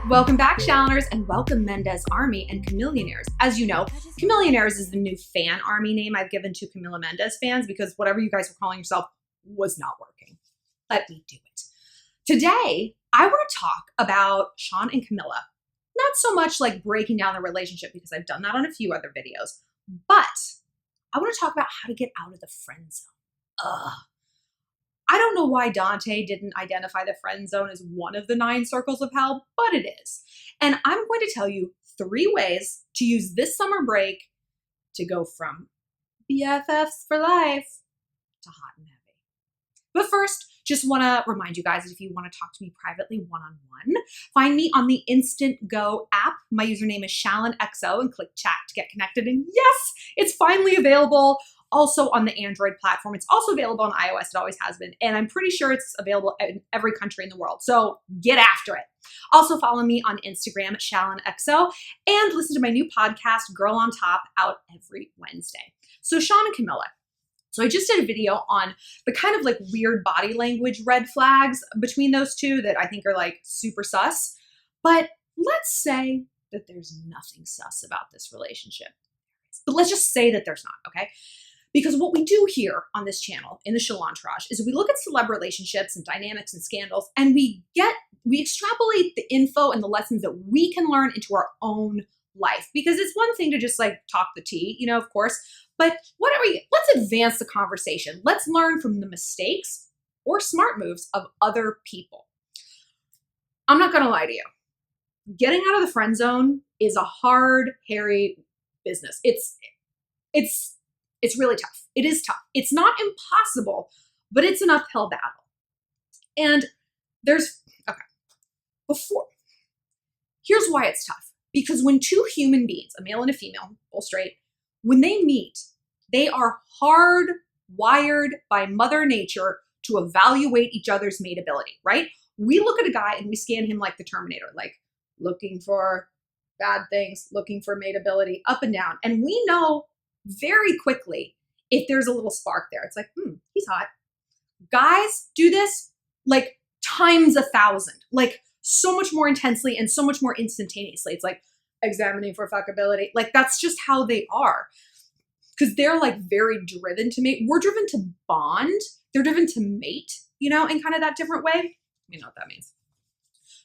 Welcome back, Shalloners, and welcome Mendes Army and Chamillionaires. As you know, Chamillionaires is the new fan army name I've given to Camila Mendes fans because whatever you guys were calling yourself was not working. Let me do it. Today, I want to talk about Shawn and Camila. Not so much like breaking down the relationship because I've done that on a few other videos, but I want to talk about how to get out of the friend zone. I don't know why Dante didn't identify the friend zone as one of the 9 circles of hell, but it is. And I'm going to tell you 3 ways to use this summer break to go from BFFs for life to hot and heavy. But first, just want to remind you guys, if you want to talk to me privately one-on-one, find me on the Instant Go app. My username is ShallonXO and click chat to get connected. And yes, it's finally available also on the Android platform. It's also available on iOS. It always has been. And I'm pretty sure it's available in every country in the world. So get after it. Also follow me on Instagram at ShallonXO and listen to my new podcast, Girl on Top, out every Wednesday. So Shawn and Camila. So I just did a video on the kind of like weird body language red flags between those two that I think are like super sus. But let's say that there's nothing sus about this relationship. But let's just say that there's not, okay? Because what we do here on this channel in the Shallon is we look at celeb relationships and dynamics and scandals, and we extrapolate the info and the lessons that we can learn into our own life. Because it's one thing to just like talk the tea, you know, of course, but let's advance the conversation. Let's learn from the mistakes or smart moves of other people. I'm not gonna lie to you. Getting out of the friend zone is a hard, hairy business. It's really tough. It is tough. It's not impossible, but it's an uphill battle. And here's why it's tough. Because when 2 human beings, a male and a female, both straight, when they meet, they are hardwired by Mother Nature to evaluate each other's mateability, right? We look at a guy and we scan him like the Terminator, like looking for bad things, looking for mateability, up and down. And we know very quickly if there's a little spark there. It's like, he's hot. Guys do this like times 1,000, like so much more intensely and so much more instantaneously. It's like examining for fuckability. Like that's just how they are. Because they're like very driven to mate. We're driven to bond. They're driven to mate, you know, in kind of that different way. You know what that means.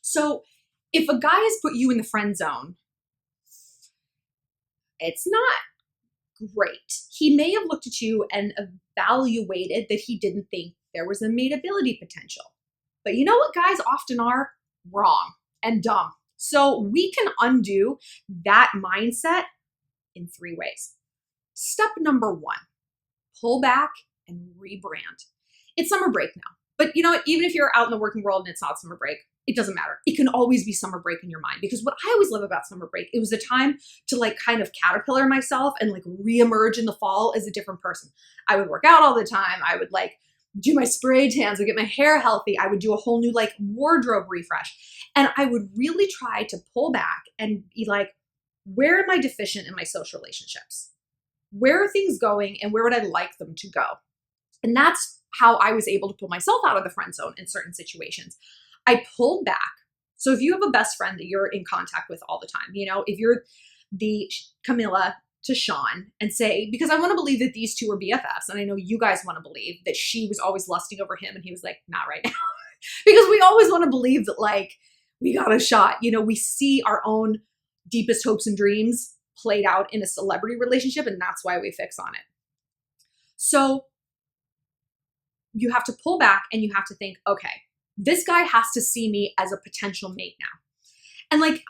So if a guy has put you in the friend zone, it's not great. He may have looked at you and evaluated that he didn't think there was a mateability potential. But you know what guys often are? Wrong and dumb. So we can undo that mindset in 3 ways. Step number 1, pull back and rebrand. It's summer break now. But you know what? Even if you're out in the working world and it's not summer break, it doesn't matter. It can always be summer break in your mind. Because what I always love about summer break, it was a time to like kind of caterpillar myself and like reemerge in the fall as a different person. I would work out all the time. I would like do my spray tans, I would get my hair healthy. I would do a whole new like wardrobe refresh. And I would really try to pull back and be like, where am I deficient in my social relationships? Where are things going and where would I like them to go? And that's how I was able to pull myself out of the friend zone in certain situations. I pulled back. So if you have a best friend that you're in contact with all the time, you know, if you're the Camila to Shawn and say, because I want to believe that these 2 are BFFs. And I know you guys want to believe that she was always lusting over him and he was like, not right now. Because we always want to believe that like, we got a shot. You know, we see our own deepest hopes and dreams played out in a celebrity relationship. And that's why we fix on it. So you have to pull back and you have to think, okay, this guy has to see me as a potential mate now. And like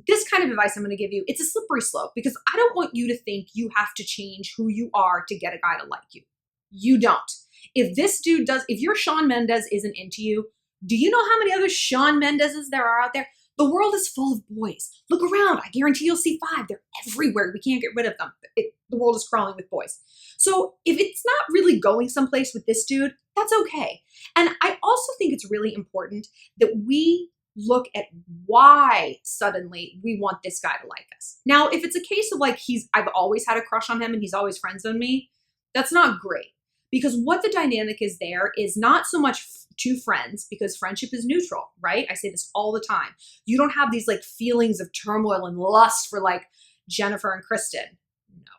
this kind of advice I'm going to give you, it's a slippery slope because I don't want you to think you have to change who you are to get a guy to like you. You don't. If this dude does, if your Shawn Mendes isn't into you, do you know how many other Shawn Mendeses there are out there? The world is full of boys. Look around. I guarantee you'll see 5. They're everywhere. We can't get rid of them. The world is crawling with boys. So if it's not really going someplace with this dude, that's okay. And I also think it's really important that we look at why suddenly we want this guy to like us. Now, if it's a case of like I've always had a crush on him and he's always friend zoned me, that's not great. Because what the dynamic is there is not so much two friends, because friendship is neutral, right? I say this all the time. You don't have these like feelings of turmoil and lust for like Jennifer and Kristen. No.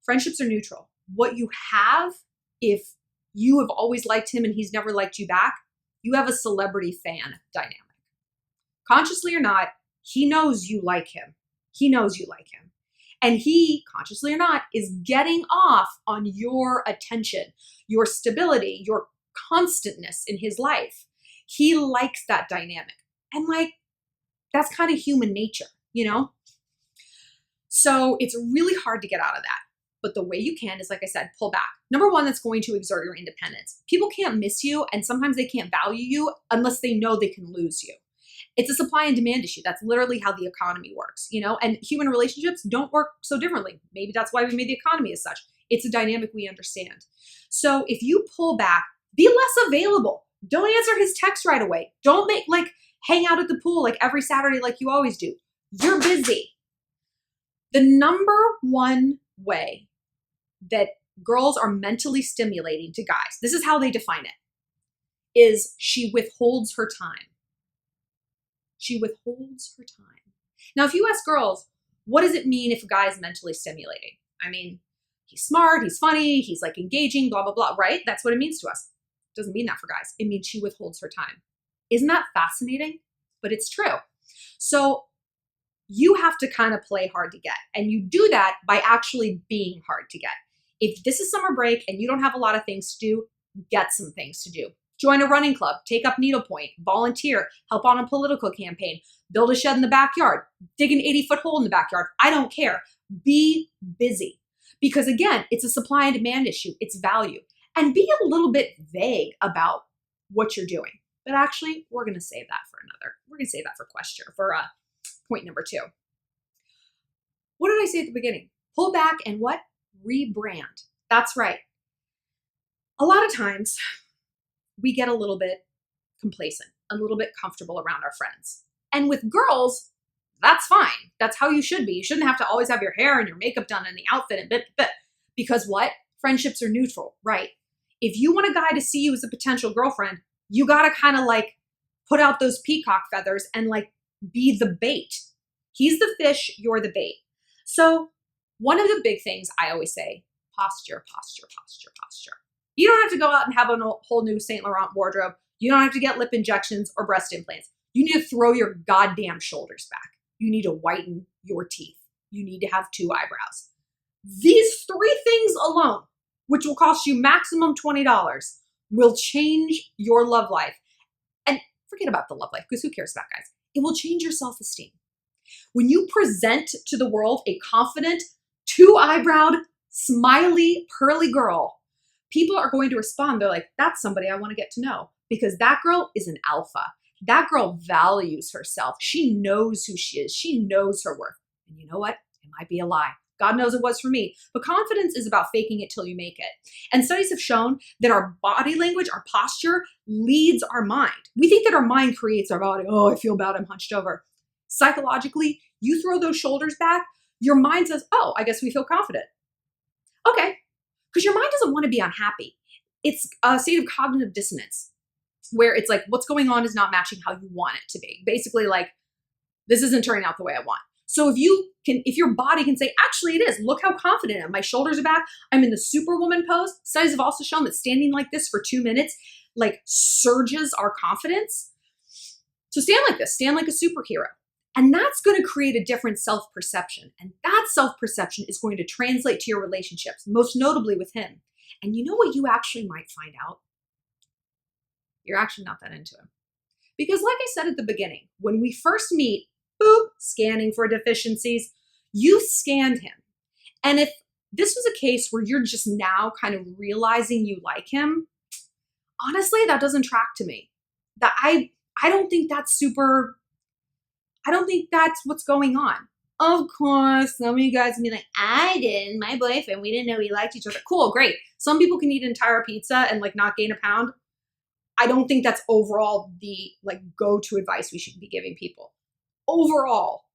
Friendships are neutral. What you have, if you have always liked him and he's never liked you back, you have a celebrity fan dynamic. Consciously or not, he knows you like him. He knows you like him. And he, consciously or not, is getting off on your attention, your stability, your constantness in his life. He likes that dynamic. And like, that's kind of human nature, you know? So it's really hard to get out of that. But the way you can is, like I said, pull back. Number one, that's going to exert your independence. People can't miss you, and sometimes they can't value you unless they know they can lose you. It's a supply and demand issue. That's literally how the economy works, you know? And human relationships don't work so differently. Maybe that's why we made the economy as such. It's a dynamic we understand. So if you pull back, be less available. Don't answer his text right away. Don't hang out at the pool like every Saturday like you always do. You're busy. The number one way that girls are mentally stimulating to guys, this is how they define it, is she withholds her time. She withholds her time. Now, if you ask girls, what does it mean if a guy is mentally stimulating? I mean, he's smart, he's funny, he's like engaging, blah, blah, blah, right? That's what it means to us. It doesn't mean that for guys. It means she withholds her time. Isn't that fascinating? But it's true. So you have to kind of play hard to get. And you do that by actually being hard to get. If this is summer break and you don't have a lot of things to do, get some things to do. Join a running club, take up needlepoint, volunteer, help on a political campaign, build a shed in the backyard, dig an 80-foot hole in the backyard. I don't care. Be busy. Because again, it's a supply and demand issue. It's value. And be a little bit vague about what you're doing. But actually, we're going to save that for point number 2. What did I say at the beginning? Pull back and what? Rebrand. That's right. A lot of times, we get a little bit complacent, a little bit comfortable around our friends. And with girls, that's fine. That's how you should be. You shouldn't have to always have your hair and your makeup done and the outfit and bit. Because what? Friendships are neutral, right? If you want a guy to see you as a potential girlfriend, you got to kind of like put out those peacock feathers and like be the bait. He's the fish, you're the bait. So one of the big things I always say, posture, posture, posture, posture. You don't have to go out and have a whole new Saint Laurent wardrobe. You don't have to get lip injections or breast implants. You need to throw your goddamn shoulders back. You need to whiten your teeth. You need to have 2 eyebrows. These 3 things alone, which will cost you maximum $20, will change your love life. And forget about the love life, because who cares about guys? It will change your self-esteem. When you present to the world a confident, 2-eyebrowed, smiley, pearly girl, people are going to respond. They're like, that's somebody I want to get to know, because that girl is an alpha. That girl values herself. She knows who she is. She knows her worth. And you know what? It might be a lie. God knows it was for me. But confidence is about faking it till you make it. And studies have shown that our body language, our posture, leads our mind. We think that our mind creates our body. Oh, I feel bad, I'm hunched over. Psychologically, you throw those shoulders back, your mind says, oh, I guess we feel confident. Okay. Because your mind doesn't want to be unhappy. It's a state of cognitive dissonance where it's like, what's going on is not matching how you want it to be. Basically, like, this isn't turning out the way I want. So if your body can say, actually it is, look how confident I am. My shoulders are back. I'm in the superwoman pose. Studies have also shown that standing like this for 2 minutes, like, surges our confidence. So stand like this, stand like a superhero. And that's going to create a different self-perception. And that self-perception is going to translate to your relationships, most notably with him. And you know what you actually might find out? You're actually not that into him. Because like I said at the beginning, when we first meet, boop, scanning for deficiencies, you scanned him. And if this was a case where you're just now kind of realizing you like him, honestly, that doesn't track to me. That I don't think that's I don't think that's what's going on. Of course, some of you guys can be like, I didn't, my boyfriend, we didn't know we liked each other. Cool, great. Some people can eat an entire pizza and like not gain a pound. I don't think that's overall the like go-to advice we should be giving people. Overall,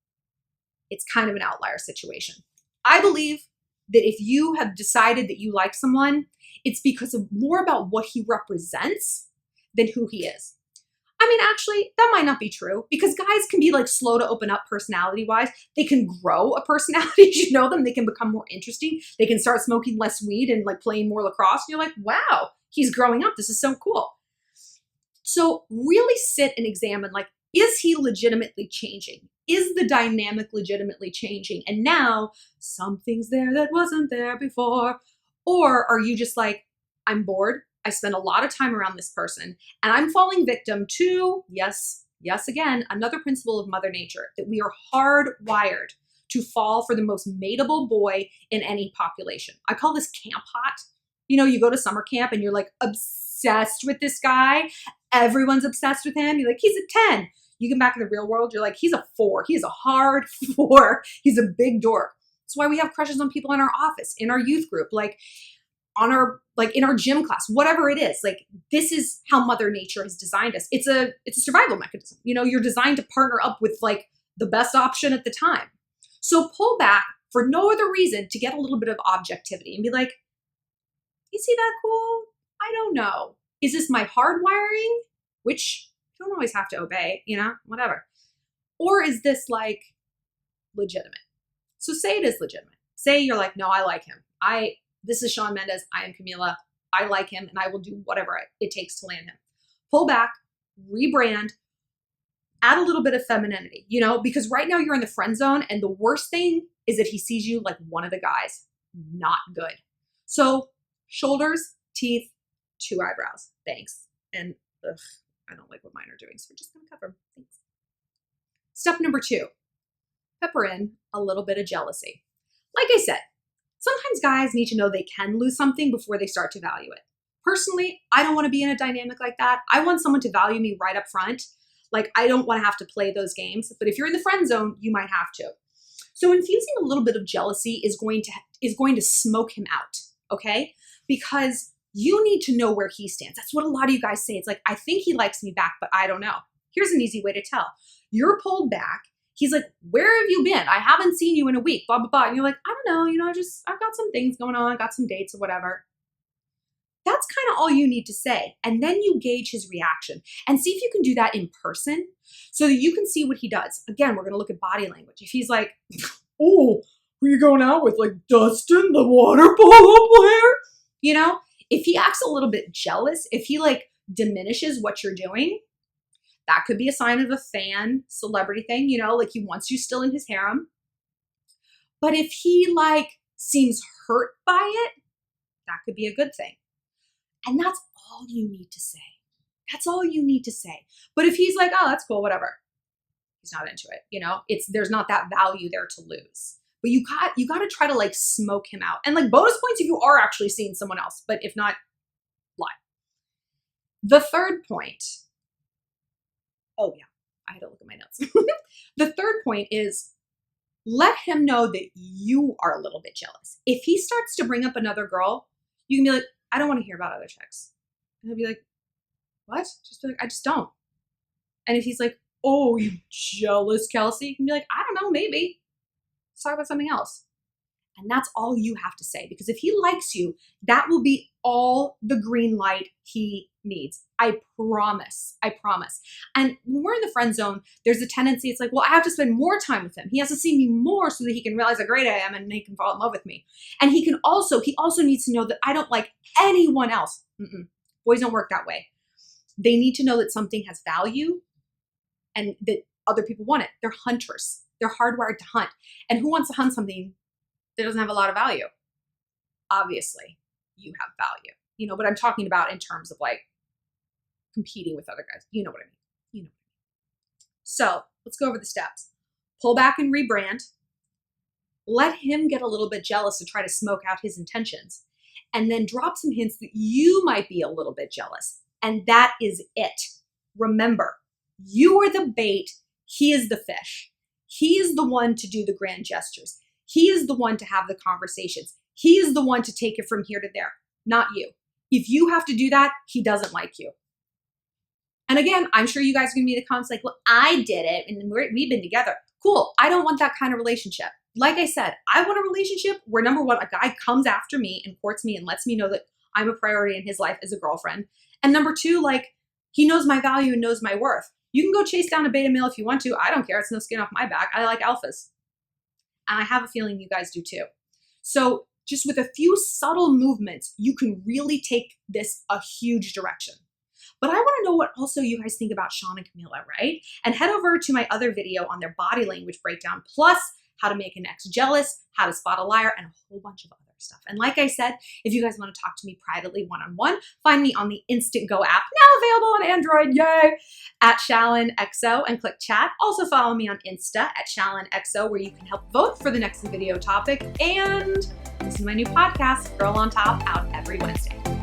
it's kind of an outlier situation. I believe that if you have decided that you like someone, it's because of more about what he represents than who he is. I mean, actually, that might not be true because guys can be like slow to open up personality-wise. They can grow a personality as you know them. They can become more interesting. They can start smoking less weed and like playing more lacrosse. And you're like, wow, he's growing up. This is so cool. So really sit and examine, like, is he legitimately changing? Is the dynamic legitimately changing? And now something's there that wasn't there before. Or are you just like, I'm bored. I spend a lot of time around this person and I'm falling victim to, yes, again, another principle of Mother Nature, that we are hardwired to fall for the most mateable boy in any population. I call this camp hot. You know, you go to summer camp and you're like obsessed with this guy. Everyone's obsessed with him. You're like, he's a 10. You get back in the real world, you're like, he's a 4. He's a hard 4. He's a big dork. That's why we have crushes on people in our office, in our youth group, like on our, like in our gym class, whatever it is. Like, this is how Mother Nature has designed us. It's a survival mechanism. You know, you're designed to partner up with like the best option at the time. So pull back for no other reason to get a little bit of objectivity and be like, is he that cool? I don't know. Is this my hardwiring? Which you don't always have to obey, you know, whatever. Or is this like legitimate? So say it is legitimate. Say you're like, no, I like him. This is Shawn Mendes. I am Camila. I like him and I will do whatever it takes to land him. Pull back, rebrand, add a little bit of femininity, you know, because right now you're in the friend zone and the worst thing is that he sees you like one of the guys. Not good. So shoulders, teeth, 2 eyebrows. Thanks. And I don't like what mine are doing, so we're just going to cover them. Thanks. Step number 2, pepper in a little bit of jealousy. Like I said, sometimes guys need to know they can lose something before they start to value it. Personally, I don't want to be in a dynamic like that. I want someone to value me right up front. Like, I don't want to have to play those games. But if you're in the friend zone, you might have to. So infusing a little bit of jealousy is going to smoke him out, okay? Because you need to know where he stands. That's what a lot of you guys say. It's like, I think he likes me back, but I don't know. Here's an easy way to tell. You're pulled back. He's like, where have you been? I haven't seen you in a week, blah, blah, blah. And you're like, I don't know, you know, I've got some things going on, got some dates or whatever. That's kind of all you need to say. And then you gauge his reaction and see if you can do that in person so that you can see what he does. Again, we're going to look at body language. If he's like, oh, who are you going out with? Like Dustin, the water polo player? You know, if he acts a little bit jealous, if he like diminishes what you're doing, that could be a sign of a fan celebrity thing, you know, like he wants you still in his harem. But if he like seems hurt by it, that could be a good thing. And that's all you need to say. That's all you need to say. But if he's like, oh, that's cool, whatever, he's not into it, you know, there's not that value there to lose. But you got to try to like smoke him out. And like bonus points if you are actually seeing someone else, but if not, lie. The third point, oh yeah, I had to look at my notes. The third point is let him know that you are a little bit jealous. If he starts to bring up another girl, you can be like, I don't want to hear about other chicks. And he'll be like, what? Just be like, I just don't. And if he's like, oh, you jealous, Kelsey? You can be like, I don't know, maybe. Let's talk about something else. And that's all you have to say. Because if he likes you, that will be all the green light he needs. I promise. I promise. And when we're in the friend zone, there's a tendency, it's like, well, I have to spend more time with him. He has to see me more so that he can realize how great I am and he can fall in love with me. And he also needs to know that I don't like anyone else. Boys don't work that way. They need to know that something has value and that other people want it. They're hunters. They're hardwired to hunt. And who wants to hunt something that doesn't have a lot of value? Obviously, you have value. You know, but I'm talking about in terms of like competing with other guys. You know what I mean. You know what I mean. So let's go over the steps. Pull back and rebrand. Let him get a little bit jealous to try to smoke out his intentions. And then drop some hints that you might be a little bit jealous. And that is it. Remember, you are the bait. He is the fish. He is the one to do the grand gestures. He is the one to have the conversations. He is the one to take it from here to there, not you. If you have to do that, he doesn't like you. And again, I'm sure you guys are going to be in the comments like, well, I did it and we've been together. Cool. I don't want that kind of relationship. like I said, I want a relationship where number one, a guy comes after me and courts me and lets me know that I'm a priority in his life as a girlfriend. And number two, like, he knows my value and knows my worth. You can go chase down a beta male if you want to. I don't care. It's no skin off my back. I like alphas. And I have a feeling you guys do too. So just with a few subtle movements, you can really take this a huge direction. But I want to know what also you guys think about Shawn and Camila, right? And head over to my other video on their body language breakdown, plus how to make an ex jealous, how to spot a liar, and a whole bunch of other stuff. And like I said, if you guys want to talk to me privately one-on-one, find me on the Instant Go app, now available on Android, yay, at Shallon XO, and click chat. Also follow me on Insta at Shallon XO, where you can help vote for the next video topic, and listen to my new podcast, Girl on Top, out every Wednesday.